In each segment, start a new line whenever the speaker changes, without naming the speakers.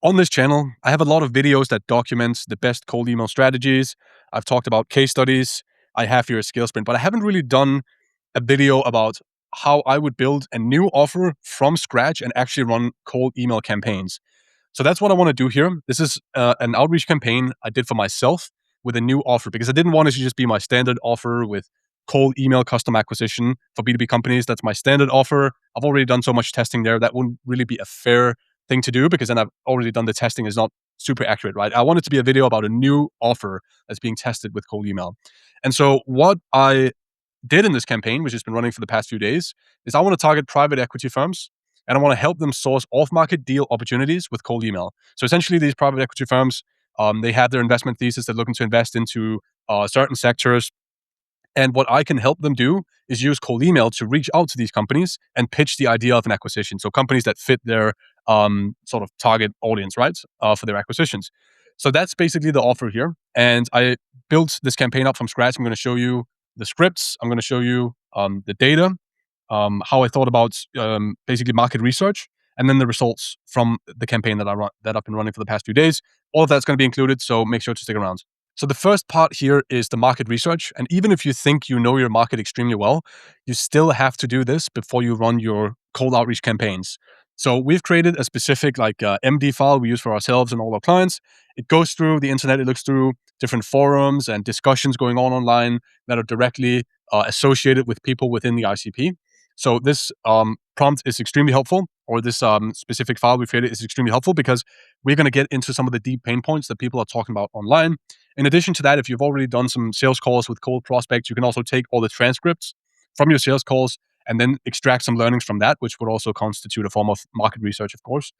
On this channel, I have a lot of videos that document the best cold email strategies. I've talked about case studies. I have here a skill sprint, but I haven't really done a video about how I would build a new offer from scratch and actually run cold email campaigns. So that's what I want to do here. This is an outreach campaign I did for myself with a new offer because I didn't want it to just be my standard offer with cold email custom acquisition for B2B companies. That's my standard offer. I've already done so much testing there. That wouldn't really be a fair thing to do because then I've already done the testing is not super accurate, right? I want it to be a video about a new offer that's being tested with cold email. And so what I did in this campaign, which has been running for the past few days, is I want to target private equity firms and I want to help them source off-market deal opportunities with cold email. So essentially, these private equity firms, they have their investment thesis. They're looking to invest into certain sectors, and what I can help them do is use cold email to reach out to these companies and pitch the idea of an acquisition. So companies that fit their sort of target audience, right, for their acquisitions. So that's basically the offer here. And I built this campaign up from scratch. I'm going to show you the scripts. I'm going to show you the data, how I thought about basically market research, and then the results from the campaign that I've been running for the past few days. All of that's going to be included. So make sure to stick around. So the first part here is the market research. And even if you think you know your market extremely well, you still have to do this before you run your cold outreach campaigns. So we've created a specific MD file we use for ourselves and all our clients. It goes through the internet. It looks through different forums and discussions going on online that are directly associated with people within the ICP. So this prompt is extremely helpful, or this specific file we created is extremely helpful because we're going to get into some of the deep pain points that people are talking about online. In addition to that, if you've already done some sales calls with cold prospects, you can also take all the transcripts from your sales calls and then extract some learnings from that, which would also constitute a form of market research, of course.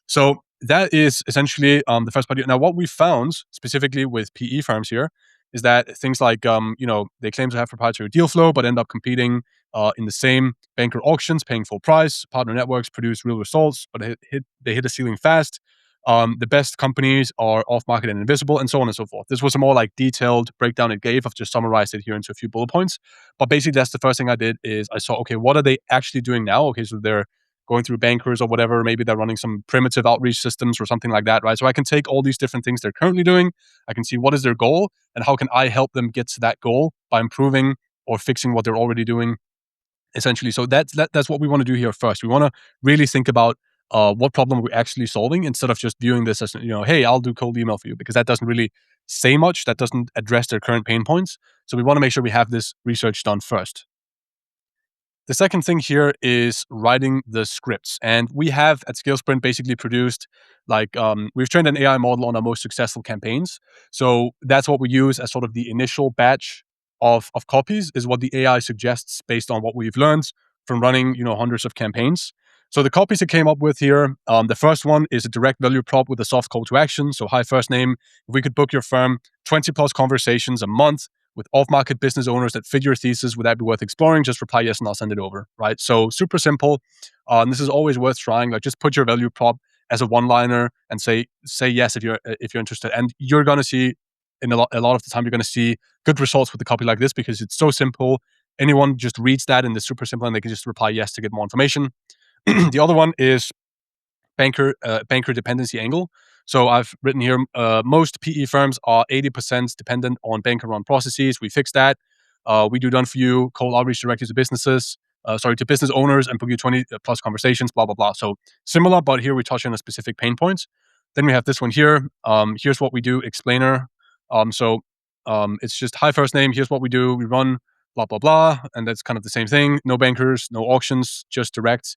So that is essentially the first part. Now, what we found specifically with PE firms here is that things like, they claim to have proprietary deal flow, but end up competing in the same banker auctions, paying full price. Partner networks produce real results, but they hit a ceiling fast. The best companies are off market and invisible, and so on and so forth. This was a more like detailed breakdown it gave. I've just summarized it here into a few bullet points. But basically, that's the first thing I did is I saw, okay, what are they actually doing now? Okay, so they're going through bankers or whatever. Maybe they're running some primitive outreach systems or something like that, right? So I can take all these different things they're currently doing. I can see what is their goal and how can I help them get to that goal by improving or fixing what they're already doing essentially. So that's what we want to do here first. We want to really think about what problem we're actually solving instead of just viewing this as, hey, I'll do cold email for you, because that doesn't really say much. That doesn't address their current pain points. So we want to make sure we have this research done first. The second thing here is writing the scripts. And we have at ScaleSprint basically produced we've trained an AI model on our most successful campaigns. So that's what we use as sort of the initial batch of copies, is what the AI suggests based on what we've learned from running, hundreds of campaigns. So the copies it came up with here, the first one is a direct value prop with a soft call to action. So hi, first name. If we could book your firm 20 plus conversations a month with off-market business owners that fit your thesis, would that be worth exploring? Just reply yes and I'll send it over, right? So super simple. This is always worth trying. Like, just put your value prop as a one-liner and say yes if you're interested. And you're going to see a lot of the time, you're going to see good results with a copy like this because it's so simple. Anyone just reads that and it's super simple and they can just reply yes to get more information. The other one is banker dependency angle. So I've written here, most PE firms are 80% dependent on banker-run processes. We fixed that. We do done for you cold outreach directly to businesses, to business owners, and book you 20 plus conversations, blah, blah, blah. So similar, but here we touch on a specific pain point. Then we have this one here. Here's what we do, explainer. It's just hi, first name. Here's what we do. We run blah, blah, blah. And that's kind of the same thing. No bankers, no auctions, just direct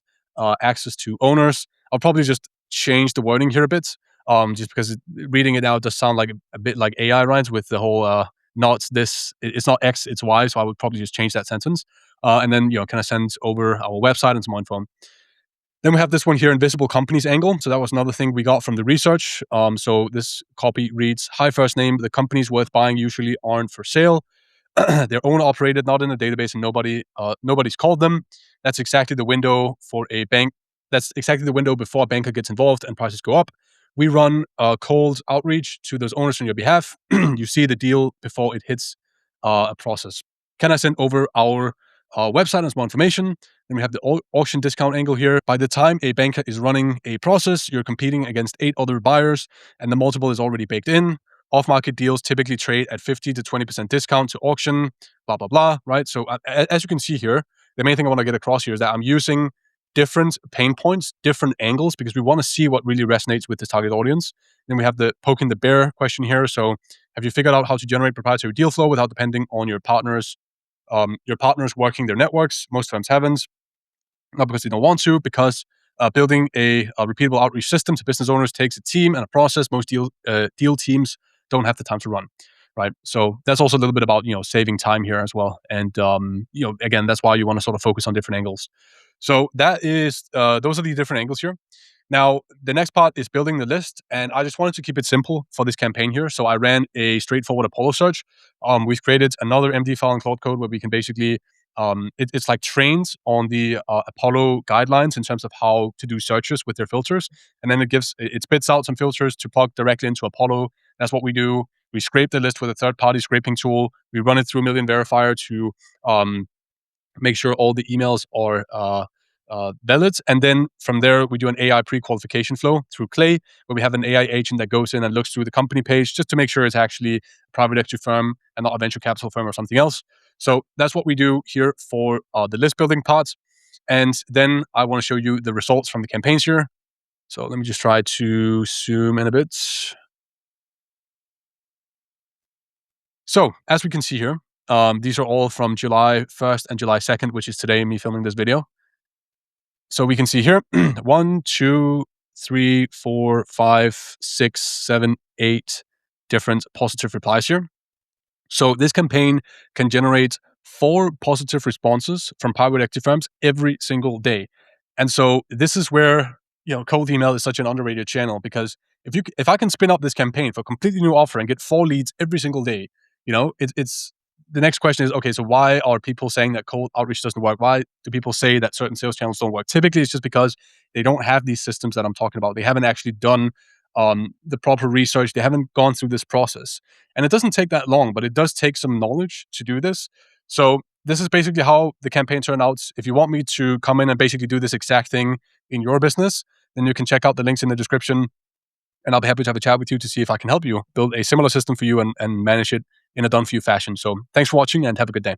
access to owners. I'll probably just change the wording here a bit, just because reading it out does sound like a bit like AI, right? With the whole it's not X, it's Y. So I would probably just change that sentence, and then kind of send over our website and some more info. Then we have this one here, invisible companies angle. So that was another thing we got from the research. So this copy reads: hi, first name. The companies worth buying usually aren't for sale. They're owner operated, not in a database, and nobody's called them. That's exactly the window for a bank. That's exactly the window before a banker gets involved and prices go up. We run cold outreach to those owners on your behalf. You see the deal before it hits a process. Can I send over our website and some more information? Then we have the auction discount angle here. By the time a banker is running a process, you're competing against 8 other buyers, and the multiple is already baked in. Off-market deals typically trade at 50 to 20% discount to auction, blah, blah, blah, right? So as you can see here, the main thing I want to get across here is that I'm using different pain points, different angles, because we want to see what really resonates with the target audience. Then we have the poking the bear question here. So have you figured out how to generate proprietary deal flow without depending on your partners working their networks? Most firms haven't, not because they don't want to, because building a repeatable outreach system to business owners takes a team and a process most deal teams don't have the time to run, right? So that's also a little bit about saving time here as well. And again, that's why you want to sort of focus on different angles. So that is those are the different angles here. Now, the next part is building the list, and I just wanted to keep it simple for this campaign here. So I ran a straightforward Apollo search. We've created another MD file in Claude Code where we can basically, it's like trained on the Apollo guidelines in terms of how to do searches with their filters. And then it spits out some filters to plug directly into Apollo. That's what we do. We scrape the list with a third-party scraping tool. We run it through Million Verifier to make sure all the emails are valid. And then from there, we do an AI pre-qualification flow through Clay, where we have an AI agent that goes in and looks through the company page just to make sure it's actually a private equity firm and not a venture capital firm or something else. So that's what we do here for the list building parts. And then I want to show you the results from the campaigns here. So let me just try to zoom in a bit. So as we can see here, these are all from July 1st and July 2nd, which is today, me filming this video. So we can see here, 1, 2, 3, 4, 5, 6, 7, 8 different positive replies here. So this campaign can generate 4 positive responses from private equity firms every single day. And so this is where cold email is such an underrated channel, because if I can spin up this campaign for a completely new offer and get 4 leads every single day, it's the next question is, okay, so why are people saying that cold outreach doesn't work? Why do people say that certain sales channels don't work? Typically, it's just because they don't have these systems that I'm talking about. They haven't actually done the proper research. They haven't gone through this process. And it doesn't take that long, but it does take some knowledge to do this. So this is basically how the campaign turned out. If you want me to come in and basically do this exact thing in your business, then you can check out the links in the description, and I'll be happy to have a chat with you to see if I can help you build a similar system for you and manage it in a done-for-you fashion. So thanks for watching and have a good day.